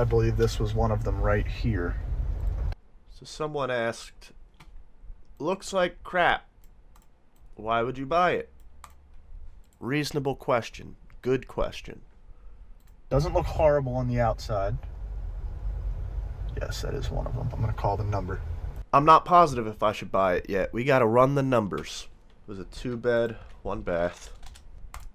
I believe this was one of them right here. So someone asked, looks like crap. Why would you buy it? Reasonable question. Good question. Doesn't look horrible on the outside. Yes, that is one of them. I'm going to call the number. I'm not positive if I should buy it yet. We gotta run the numbers. It was a 2-bed, 1-bath.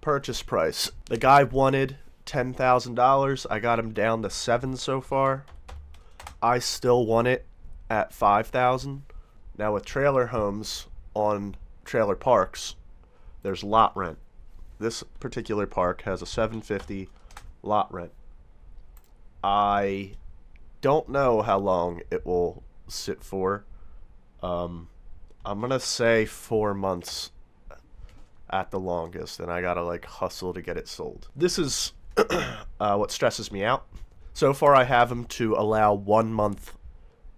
Purchase price. The guy wanted $10,000. I got him down to 7 so far. I still want it at 5,000. Now with trailer homes on trailer parks, there's lot rent. This particular park has a $750 lot rent. I don't know how long it will sit for. I'm gonna say 4 months at the longest, and I gotta like hustle to get it sold. This is what stresses me out. So far, I have him to allow 1 month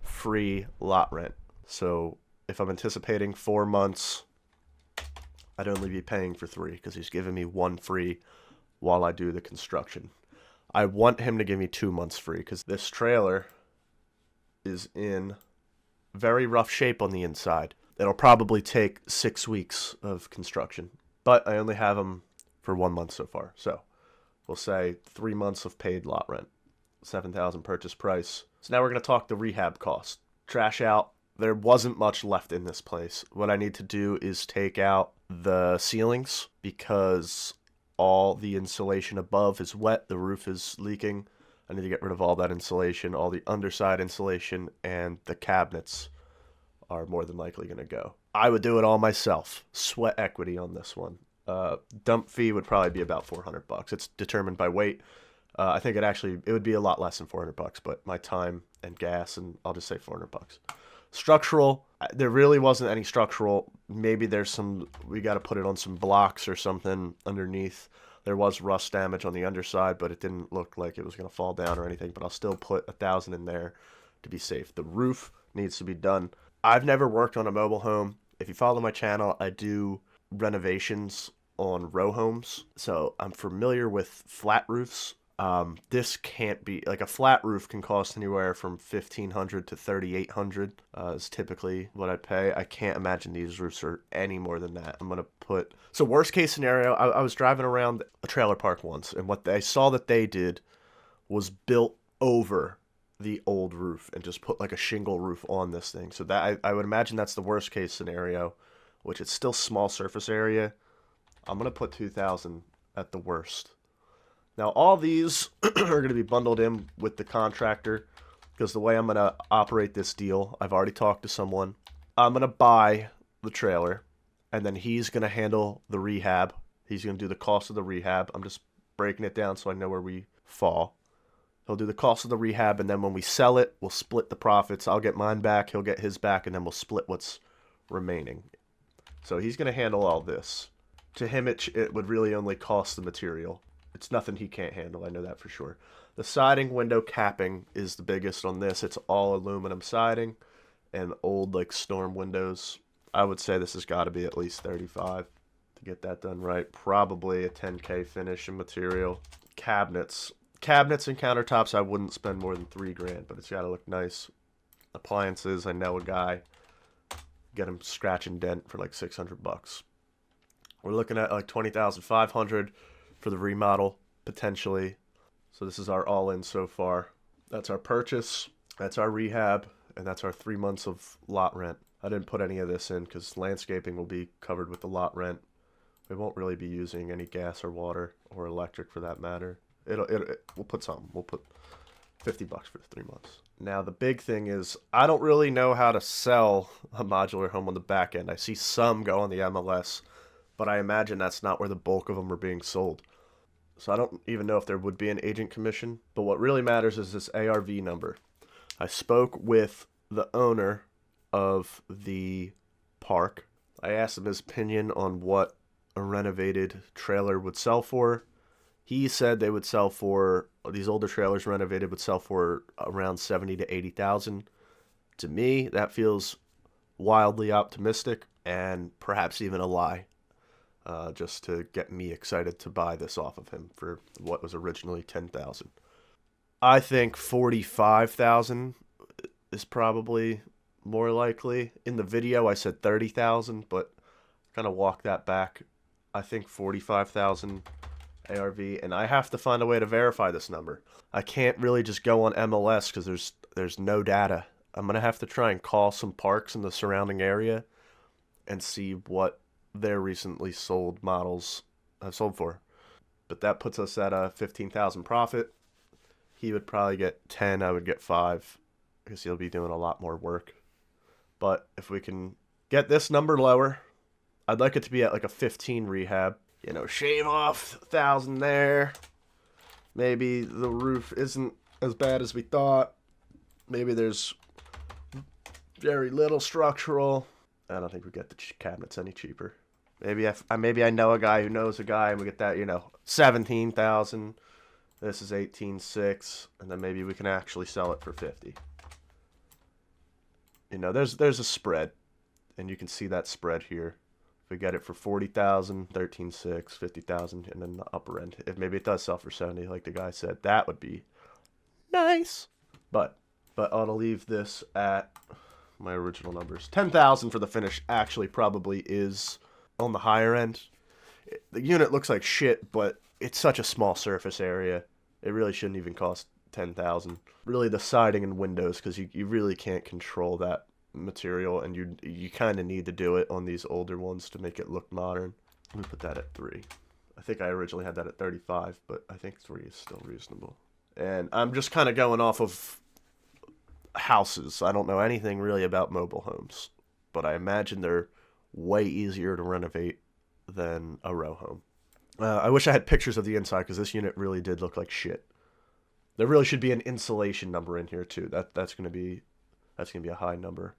free lot rent. So if I'm anticipating 4 months, I'd only be paying for 3 because he's giving me 1 free while I do the construction. I want him to give me 2 months free because this trailer is in very rough shape on the inside. It'll probably take 6 weeks of construction, but I only have him for 1 month so far. So we'll say 3 months of paid lot rent, 7,000 purchase price. So now we're going to talk the rehab cost. Trash out. There wasn't much left in this place. What I need to do is take out the ceilings because all the insulation above is wet. The roof is leaking. I need to get rid of all that insulation, all the underside insulation, and the cabinets are more than likely going to go. I would do it all myself. Sweat equity on this one. Dump fee would probably be about $400. It's determined by weight. I think it would be a lot less than $400, but my time and gas, and I'll just say $400. Structural, there really wasn't any structural. Maybe there's some, we got to put it on some blocks or something underneath. There was rust damage on the underside, but it didn't look like it was going to fall down or anything, but I'll still put 1,000 in there to be safe. The roof needs to be done. I've never worked on a mobile home. If you follow my channel, I do renovations on row homes, so I'm familiar with flat roofs. This can't be, like, a flat roof can cost anywhere from $1,500 to $3,800 is typically what I pay. I can't imagine these roofs are any more than that. I'm gonna put, so worst case scenario, I was driving around a trailer park once, and what I saw that they did was built over the old roof and just put like a shingle roof on this thing. So that I would imagine that's the worst case scenario, which it's still small surface area. I'm gonna put 2,000 at the worst. Now, all these are going to be bundled in with the contractor because the way I'm going to operate this deal, I've already talked to someone. I'm going to buy the trailer, and then he's going to handle the rehab. He's going to do the cost of the rehab. I'm just breaking it down so I know where we fall. He'll do the cost of the rehab, and then when we sell it, we'll split the profits. I'll get mine back, he'll get his back, and then we'll split what's remaining. So he's going to handle all this. To him, it would really only cost the material. It's nothing he can't handle, I know that for sure. The siding window capping is the biggest on this. It's all aluminum siding and old like storm windows. I would say this has got to be at least 35 to get that done right. Probably a 10K finish and material. Cabinets. Cabinets and countertops, I wouldn't spend more than $3,000, but it's got to look nice. Appliances, I know a guy. Get him scratch and dent for like $600. We're looking at like $20,500 for the remodel, potentially. So this is our all-in so far. That's our purchase, that's our rehab, and that's our 3 months of lot rent. I didn't put any of this in because landscaping will be covered with the lot rent. We won't really be using any gas or water or electric for that matter. We'll put some. We'll put $50 for the 3 months. Now the big thing is I don't really know how to sell a modular home on the back end. I see some go on the MLS, but I imagine that's not where the bulk of them are being sold. So I don't even know if there would be an agent commission. But what really matters is this ARV number. I spoke with the owner of the park. I asked him his opinion on what a renovated trailer would sell for. He said they would sell for, these older trailers renovated would sell for around 70 to 80,000. To me, that feels wildly optimistic and perhaps even a lie. Just to get me excited to buy this off of him for what was originally $10,000. I think 45,000 is probably more likely. In the video, I said 30,000, but kind of walk that back. I think 45,000 ARV, and I have to find a way to verify this number. I can't really just go on MLS because there's no data. I'm gonna have to try and call some parks in the surrounding area and see what their recently sold models have sold for. But that puts us at a 15,000 profit. He would probably get 10, I would get 5 because he'll be doing a lot more work. But if we can get this number lower, I'd like it to be at like a 15 rehab. You know, shave off 1,000 there. Maybe the roof isn't as bad as we thought. Maybe there's very little structural. I don't think we get the cabinets any cheaper. Maybe I know a guy who knows a guy, and we get that, 17,000. This is 18.6, and then maybe we can actually sell it for 50. There's a spread, and you can see that spread here. If we get it for 40,000, 13.6, 50,000, and then the upper end. If maybe it does sell for 70, like the guy said, that would be nice. But I ought to leave this at my original numbers. 10,000 for the finish actually probably is on the higher end. The unit looks like shit, but it's such a small surface area. It really shouldn't even cost 10,000. Really the siding and windows, because you really can't control that material, and you kind of need to do it on these older ones to make it look modern. Let me put that at 3. I think I originally had that at 35, but I think 3 is still reasonable. And I'm just kind of going off of houses. I don't know anything really about mobile homes, but I imagine they're way easier to renovate than a row home. I wish I had pictures of the inside, because this unit really did look like shit. There really should be an insulation number in here too. That's gonna be a high number,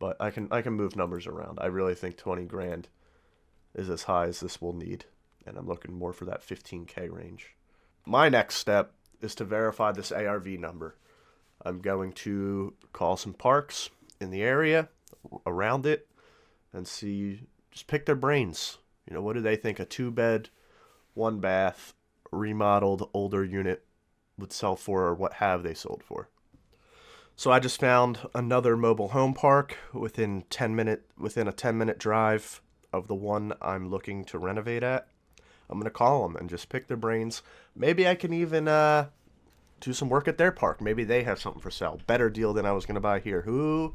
but I can move numbers around. I really think 20 grand is as high as this will need, and I'm looking more for that 15K range. My next step is to verify this ARV number. I'm going to call some parks in the area around it and just pick their brains. What do they think a 2-bed, 1-bath, remodeled older unit would sell for, or what have they sold for? So I just found another mobile home park within a 10-minute drive of the one I'm looking to renovate at. I'm going to call them and just pick their brains. Maybe I can even do some work at their park. Maybe they have something for sale. Better deal than I was going to buy here. Who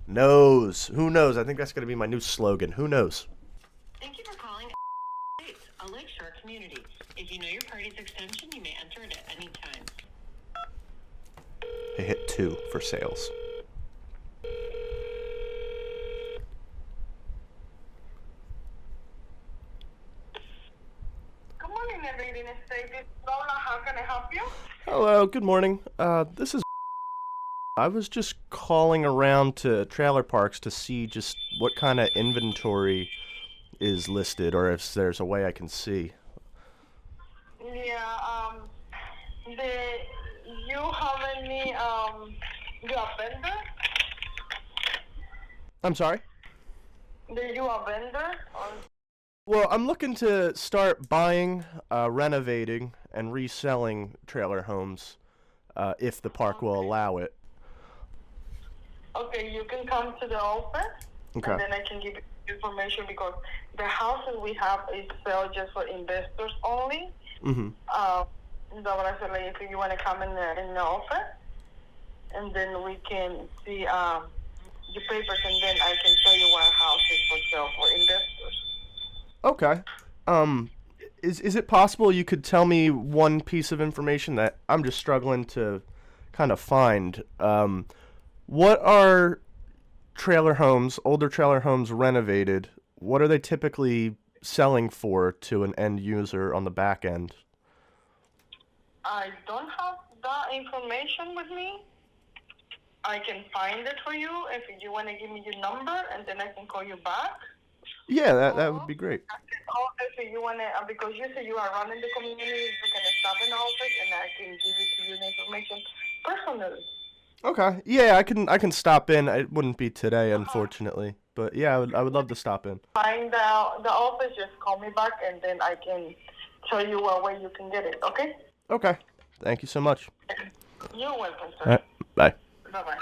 knows? Who knows? I think that's going to be my new slogan. Who knows? Thank you for calling a lakeshore community. If you know your party's extension, you may enter it at any time. I hit 2 for sales. Good morning, everything is safe. This is Lola. How can I help you? Hello, good morning. This is... I was just calling around to trailer parks to see just what kind of inventory is listed, or if there's a way I can see. Yeah, you have any, you a vendor? I'm sorry? Do you a vendor? Well, I'm looking to start buying, renovating, and reselling trailer homes, if the park will allow it. Okay, you can come to the office, Okay. and then I can give you information, because the houses we have is sell just for investors only. Mm-hmm. If you want to come in the office, and then we can see the papers, and then I can show you what house is for sale for investors. Okay. Is it possible you could tell me one piece of information that I'm just struggling to kind of find? What are older trailer homes renovated, what are they typically selling for to an end user on the back end? I don't have that information with me. I can find it for you if you want to give me your number, and then I can call you back. Yeah, that would be great. If you want to, because you say you are running the community, you can stop in the office, and I can give it to you the information personally. Okay. Yeah, I can stop in. It wouldn't be today, unfortunately. But yeah, I would love to stop in. Find the office, just call me back, and then I can show you what way you can get it, okay? Okay. Thank you so much. You're welcome, All sir. right, bye. Bye-bye.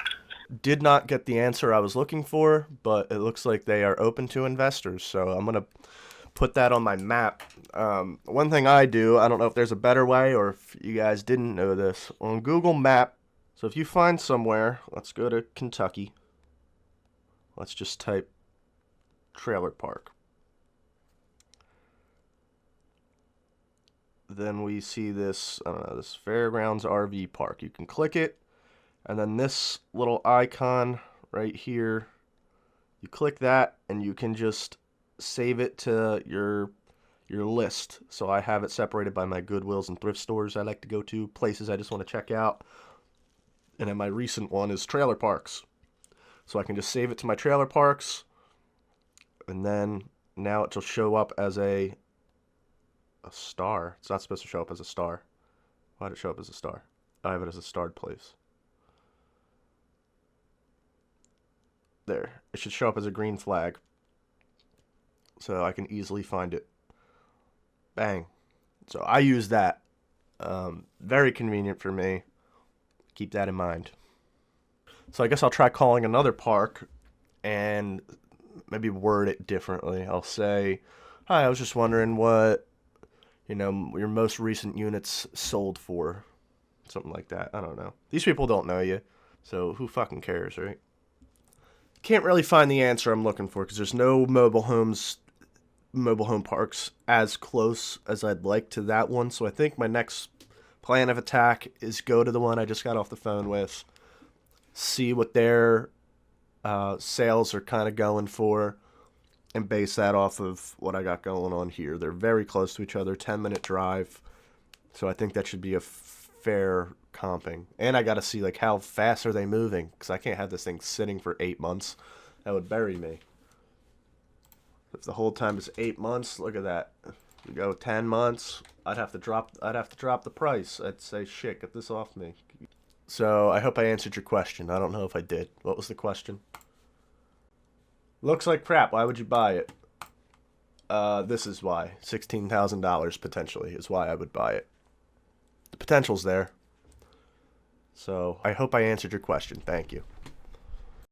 Did not get the answer I was looking for, but it looks like they are open to investors, so I'm going to put that on my map. One thing I do, I don't know if there's a better way or if you guys didn't know this, on Google Map, so if you find somewhere, let's go to Kentucky. Let's just type trailer park. Then we see this, I don't know, this Fairgrounds RV Park. You can click it, and then this little icon right here, you click that, and you can just save it to your list. So I have it separated by my Goodwills and thrift stores I like to go to, places I just want to check out. And then my recent one is trailer parks. So I can just save it to my trailer parks, and then now it will show up as a star. It's not supposed to show up as a star. Why did it show up as a star? I have it as a starred place. There. It should show up as a green flag, so I can easily find it. Bang. So I use that. Very convenient for me. Keep that in mind. So I guess I'll try calling another park and maybe word it differently. I'll say, hi, I was just wondering what, your most recent units sold for. Something like that. I don't know. These people don't know you, so who fucking cares, right? Can't really find the answer I'm looking for because there's no mobile home parks as close as I'd like to that one. So I think my next plan of attack is go to the one I just got off the phone with, see what their sales are kind of going for, and base that off of what I got going on here. They're very close to each other, 10-minute drive. So I think that should be a fair comping. And I got to see, like, how fast are they moving? Because I can't have this thing sitting for 8 months. That would bury me. If the whole time is 8 months, look at that. We go 10 months, I'd have to drop the price. I'd say, shit, get this off me. So I hope I answered your question. I don't know if I did. What was the question? Looks like crap. Why would you buy it? This is why. $16,000 potentially is why I would buy it. The potential's there. So I hope I answered your question. Thank you.